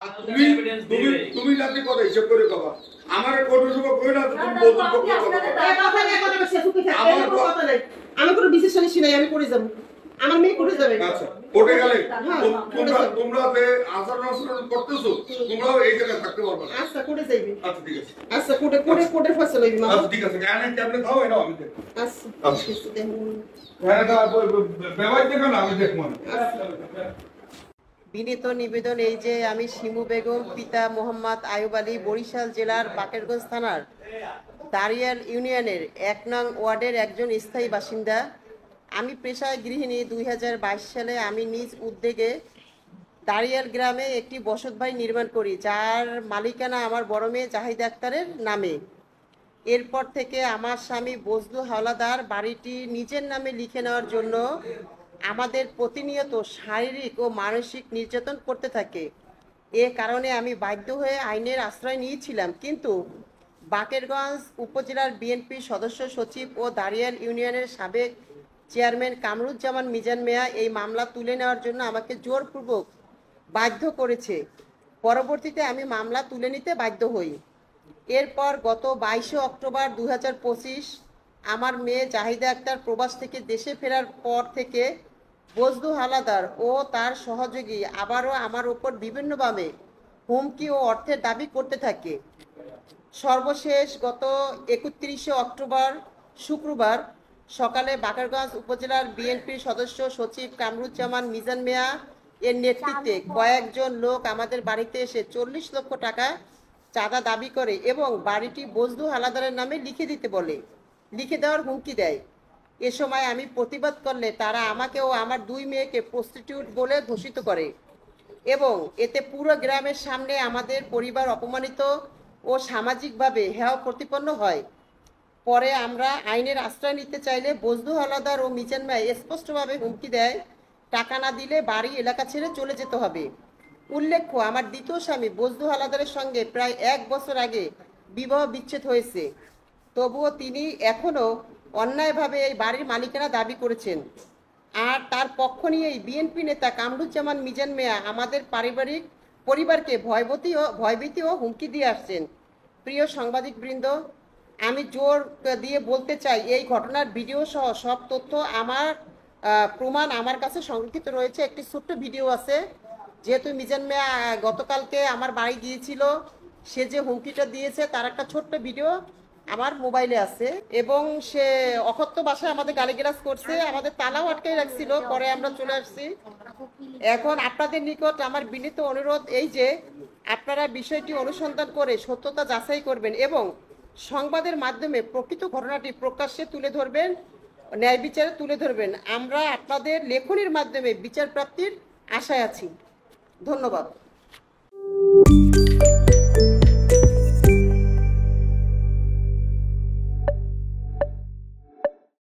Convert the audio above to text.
তুমি তুমি তুমি নাকি কথা হিসাব করে কবা আমার কোন সময় কই না তুমি বলতে পক্ষে কথা এই কথা নিয়ে কথা বলছিস তুই কি আমার কথা নাই আমি কোনো ডিসিশন নিছি নাই আমি করে যাব আমার মেয়ে করে যাবে আচ্ছা কোটে গেলে তোমরাতে আচরণ করতেছো তোমরাও এই জায়গায় থাকতে পারবে না আচ্ছা কোটে যাইবি আচ্ছা ঠিক আছে আচ্ছা কোটে ফসল হইবি আচ্ছা ঠিক আছে গানে ট্যাবলেট দাও এটা আমি দেখব আচ্ছা আচ্ছা দেখো হ্যাঁ দা বেবাই দেখো না আমি দেখব বিনীত নিবেদন এই যে আমি শিমু বেগম পিতা মোহাম্মদ আয়ুব আলী বরিশাল জেলার বাকেরগঞ্জ থানার দারিয়াল ইউনিয়নের ১ নং ওয়ার্ডের একজন স্থায়ী বাসিন্দা। আমি পেশায় গৃহিণী। ২০২২ সালে আমি নিজ উদ্যোগে দারিয়াল গ্রামে একটি বসতবাড়ি নির্মাণ করি, যার মালিকানা আমার বড় মেয়ে জাহিদা আক্তারের নামে। এরপর থেকে আমার স্বামী বজলু হাওলাদার বাড়িটি নিজের নামে লিখে নেওয়ার জন্য আমাদের প্রতিনিয়ত শারীরিক ও মানসিক নির্যাতন করতে থাকে। এ কারণে আমি বাধ্য হয়ে আইনের আশ্রয় নিয়েছিলাম, কিন্তু বাকেরগঞ্জ উপজেলার বিএনপি সদস্য সচিব ও দারিয়াল ইউনিয়নের সাবেক চেয়ারম্যান কামরুজ্জামান মিজান মিয়া এই মামলা তুলে নেওয়ার জন্য আমাকে জোরপূর্বক বাধ্য করেছে। পরবর্তীতে আমি মামলা তুলে নিতে বাধ্য হই। এরপর গত ২২ অক্টোবর ২০২৫ আমার মেয়ে জাহিদা আক্তার প্রবাস থেকে দেশে ফেরার পর থেকে বজলু হাওলাদার ও তার সহযোগী আবারও আমার উপর বিভিন্নভাবে হুমকি ও অর্থের দাবি করতে থাকে। সর্বশেষ গত ৩১ অক্টোবর শুক্রবার সকালে বাকেরগঞ্জ উপজেলার বিএনপির সদস্য সচিব কামরুজ্জামান মিজান মিয়া এর নেতৃত্বে কয়েকজন লোক আমাদের বাড়িতে এসে ৪০ লক্ষ টাকা চাঁদা দাবি করে এবং বাড়িটি বজলু হাওলাদারের নামে লিখে দেওয়ার হুমকি দেয়। এ সময় আমি প্রতিবাদ করলে তারা আমাকে ও আমার ২ মেয়েকে প্রস্টিটিউট বলে ঘোষিত করে এবং এতে পুরো গ্রামের সামনে আমাদের পরিবার অপমানিত ও সামাজিকভাবে হেয় প্রতিপন্ন হয়। পরে আমরা আইনের আশ্রয় নিতে চাইলে বজলু হাওলাদার ও মিজান মিয়া স্পষ্টভাবে হুমকি দেয়, টাকা না দিলে বাড়ি এলাকা ছেড়ে চলে যেতে হবে। উল্লেখ্য, আমার দ্বিতীয় স্বামী বজলু হাওলাদারের সঙ্গে প্রায় ১ বছর আগে বিবাহ বিচ্ছেদ হয়েছে, তবুও তিনি এখনও অন্যায়ভাবে এই বাড়ির মালিকানা দাবি করেছেন। আর তার পক্ষ নিয়েই বিএনপি নেতা কামরুজ্জামান মিজান মিয়া আমাদের পরিবারকে ভয়ভীতি ও হুমকি দিয়ে আসছেন। প্রিয় সাংবাদিকবৃন্দ, আমি জোর দিয়ে বলতে চাই, এই ঘটনার ভিডিও সহ সব তথ্য প্রমাণ আমার কাছে সংরক্ষিত রয়েছে। একটি ছোট্ট ভিডিও আছে, যেহেতু মিজান মিয়া গতকালকে আমার বাড়ি গিয়েছিল, সে যে হুমকিটা দিয়েছে তার একটা ছোট্ট ভিডিও আমার মোবাইলে আছে এবং সে অকথ্য ভাষায় আমাদের গালিগালাজ করছে, আমাদের তালাও আটকে রাখছিল। পরে আমরা চলে আসছি। এখন আপনাদের নিকট আমার বিনীত অনুরোধ এই যে আপনারা বিষয়টি অনুসন্ধান করে সত্যতা যাচাই করবেন এবং সংবাদের মাধ্যমে প্রকৃত ঘটনাটি প্রকাশ্যে তুলে ধরবেন, ন্যায় বিচারে তুলে ধরবেন। আমরা আপনাদের লেখনীর মাধ্যমে বিচার প্রাপ্তির আশায় আছি। ধন্যবাদ।